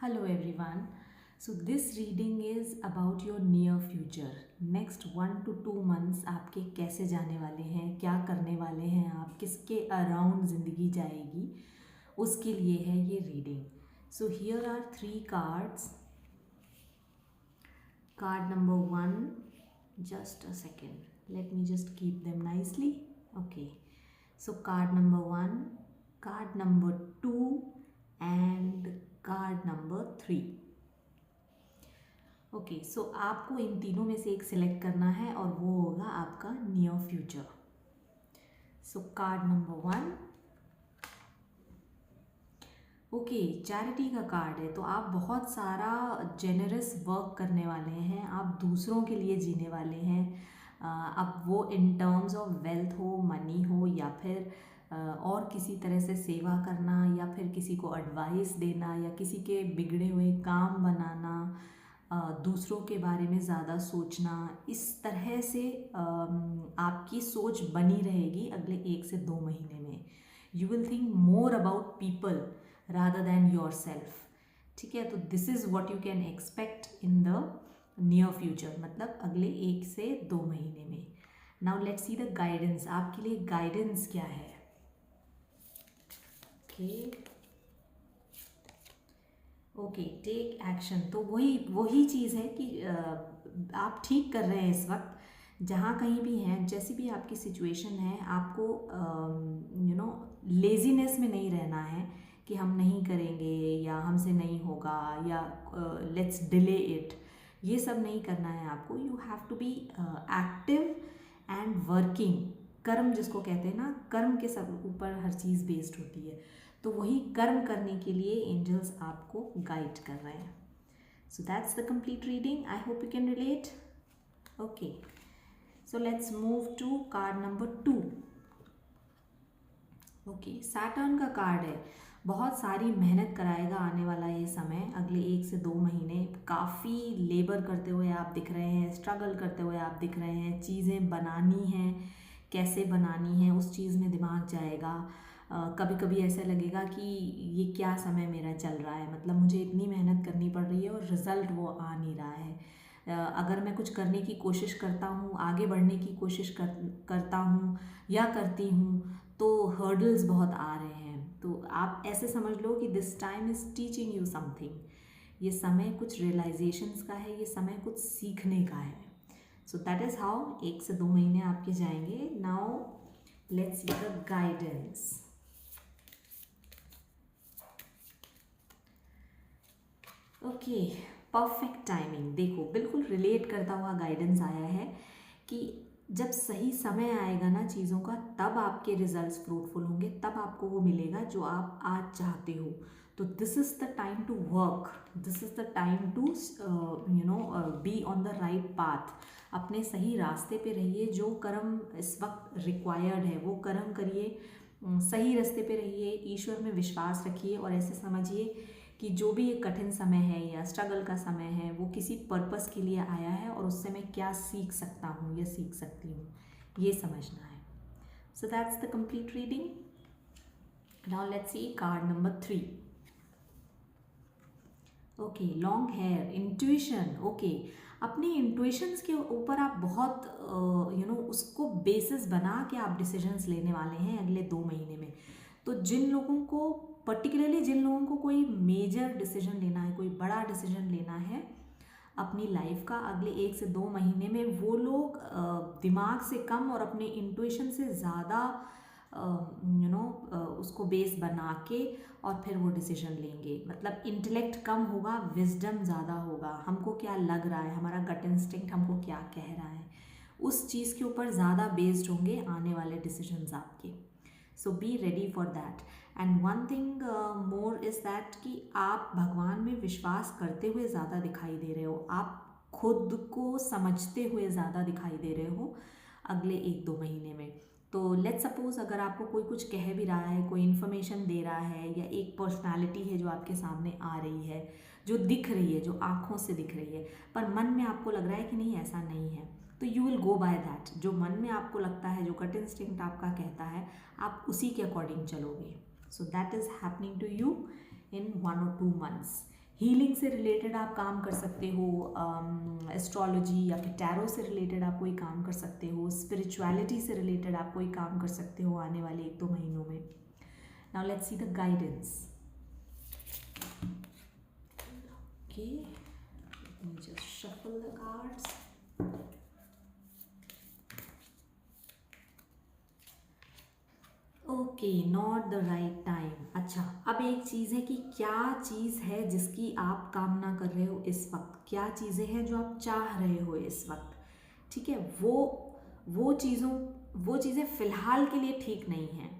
Hello everyone. So this reading is about your near future. Next 1 to 2 months आपके कैसे जाने वाले हैं, क्या करने वाले हैं आप, किसके अराउंड ज़िंदगी जाएगी, उसके लिए है ये reading. So here are 3 cards. Card number 1, just a second. Let me just keep them nicely. Okay. So card number 1, card number 2 and card number 3. Okay, so आपको इन तीनों में से एक सिलेक्ट करना है और वो होगा आपका नियर फ्यूचर. सो कार्ड नंबर 1. ओके, चैरिटी का कार्ड है. तो आप बहुत सारा जेनरस वर्क करने वाले हैं, आप दूसरों के लिए जीने वाले हैं. अब वो इन टर्म्स ऑफ वेल्थ हो, मनी हो, या फिर और किसी तरह से सेवा करना, या फिर किसी को एडवाइस देना, या किसी के बिगड़े हुए काम बनाना, दूसरों के बारे में ज़्यादा सोचना. इस तरह से आपकी सोच बनी रहेगी अगले 1 से 2 महीने में. You will think more about people rather than yourself. ठीक है, तो this is what you can expect in the near future, मतलब अगले 1 से 2 महीने में. Now let's see the guidance. आपके लिए गाइडेंस क्या है? Okay, take action. तो वही चीज़ है कि आप ठीक कर रहे हैं इस वक्त. जहाँ कहीं भी हैं, जैसी भी आपकी सिचुएशन है, आपको लेजीनेस में नहीं रहना है कि हम नहीं करेंगे या हमसे नहीं होगा या लेट्स डिले इट. ये सब नहीं करना है आपको. You have to be active and working. कर्म जिसको कहते हैं ना, कर्म के सब ऊपर हर चीज़ बेस्ड होती है. तो वही कर्म करने के लिए एंजल्स आपको गाइड कर रहे हैं. So that's the complete reading. I hope you can relate. Okay, so let's move to card number 2. Okay, Saturn का कार्ड है. बहुत सारी मेहनत कराएगा आने वाला ये समय. अगले 1 से 2 महीने काफ़ी लेबर करते हुए आप दिख रहे हैं, स्ट्रगल करते हुए आप दिख रहे हैं. चीज़ें बनानी हैं, कैसे बनानी है उस चीज़ में दिमाग जाएगा. कभी कभी ऐसा लगेगा कि ये क्या समय मेरा चल रहा है, मतलब मुझे इतनी मेहनत करनी पड़ रही है और रिज़ल्ट वो आ नहीं रहा है. अगर मैं कुछ करने की कोशिश करता हूँ, आगे बढ़ने की कोशिश करता हूँ या करती हूँ, तो हर्डल्स बहुत आ रहे हैं. तो आप ऐसे समझ लो कि this time is teaching you something. ये समय कुछ रियलाइजेशंस का है, ये समय कुछ सीखने का है. सो दैट इज़ हाउ 1 से 2 महीने आपके जाएंगे. Now let's see the guidance. Okay, perfect timing. देखो, बिल्कुल रिलेट करता हुआ गाइडेंस आया है कि जब सही समय आएगा ना चीज़ों का, तब आपके रिजल्ट्स फ्रूटफुल होंगे, तब आपको वो मिलेगा जो आप आज चाहते हो. तो this is the time to work, this is the time to be on the right path. अपने सही रास्ते पे रहिए. जो कर्म इस वक्त रिक्वायर्ड है वो कर्म करिए. सही रास्ते पे रहिए, ईश्वर में विश्वास रखिए और ऐसे समझिए कि जो भी ये कठिन समय है या स्ट्रगल का समय है, वो किसी पर्पस के लिए आया है और उससे मैं क्या सीख सकता हूँ या सीख सकती हूँ, ये समझना है. So that's the complete reading. Now let's see card number 3. Okay, long hair, intuition. Okay, अपनी इंट्यूशंस के ऊपर आप बहुत उसको बेसिस बना के आप डिसीजंस लेने वाले हैं अगले 2 महीने में. तो जिन लोगों को पर्टिकुलरली जिन लोगों को कोई मेजर डिसीजन लेना है, कोई बड़ा डिसीजन लेना है अपनी लाइफ का अगले 1 से 2 महीने में, वो लोग दिमाग से कम और अपने इंट्यूशन से ज़्यादा उसको बेस बना के और फिर वो डिसीजन लेंगे. मतलब इंटेलेक्ट कम होगा, विजडम ज़्यादा होगा. हमको क्या लग रहा है, हमारा गट इंस्टिंक्ट हमको क्या कह रहा है, उस चीज़ के ऊपर ज़्यादा बेस्ड होंगे आने वाले डिसीजंस आपके. So be ready for that. And one thing more is that कि आप भगवान में विश्वास करते हुए ज़्यादा दिखाई दे रहे हो. आप खुद को समझते हुए ज़्यादा दिखाई दे रहे हो अगले 1-2 महीने में. तो लेट्स सपोज अगर आपको कोई कुछ कह भी रहा है, कोई इन्फॉर्मेशन दे रहा है, या एक पर्सनालिटी है जो आपके सामने आ रही है, जो दिख रही है, जो आँखों से दिख रही है, पर मन में आपको लग रहा है कि नहीं ऐसा नहीं है, तो you will go by that. जो मन में आपको लगता है, जो गट इंस्टिंक्ट आपका कहता है, आप उसी के अकॉर्डिंग चलोगे. So that is happening to you in 1 or 2 months. Healing से रिलेटेड आप काम कर सकते हो, एस्ट्रोलॉजी या फिर टैरो से रिलेटेड आप कोई काम कर सकते हो, स्पिरिचुअलिटी से रिलेटेड आप कोई काम कर सकते हो आने वाले 1-2 महीनों में. Now let's see the guidance. Okay, let me just shuffle the cards. Okay, not the right time. अच्छा, अब एक चीज़ है कि क्या चीज़ है जिसकी आप कामना कर रहे हो इस वक्त, क्या चीज़ें हैं जो आप चाह रहे हो इस वक्त. ठीक है, वो चीज़ें फ़िलहाल के लिए ठीक नहीं हैं.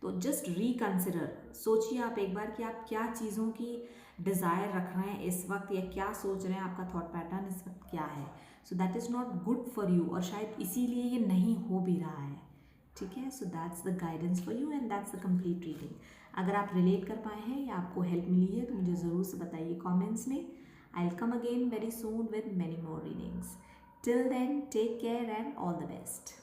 तो जस्ट रिकन्सिडर, सोचिए आप एक बार कि आप क्या चीज़ों की डिज़ायर रख रहे हैं इस वक्त, या क्या सोच रहे हैं, आपका थॉट पैटर्न इस वक्त क्या है. सो that is not good for you, और शायद इसीलिए ये नहीं हो भी रहा है. ठीक है, so that's the guidance for you and that's the complete reading. अगर आप रिलेट कर पाए हैं या आपको हेल्प मिली है तो मुझे ज़रूर से बताइए कमेंट्स में. I will come again very soon with many more readings. Till then, take care and all the best.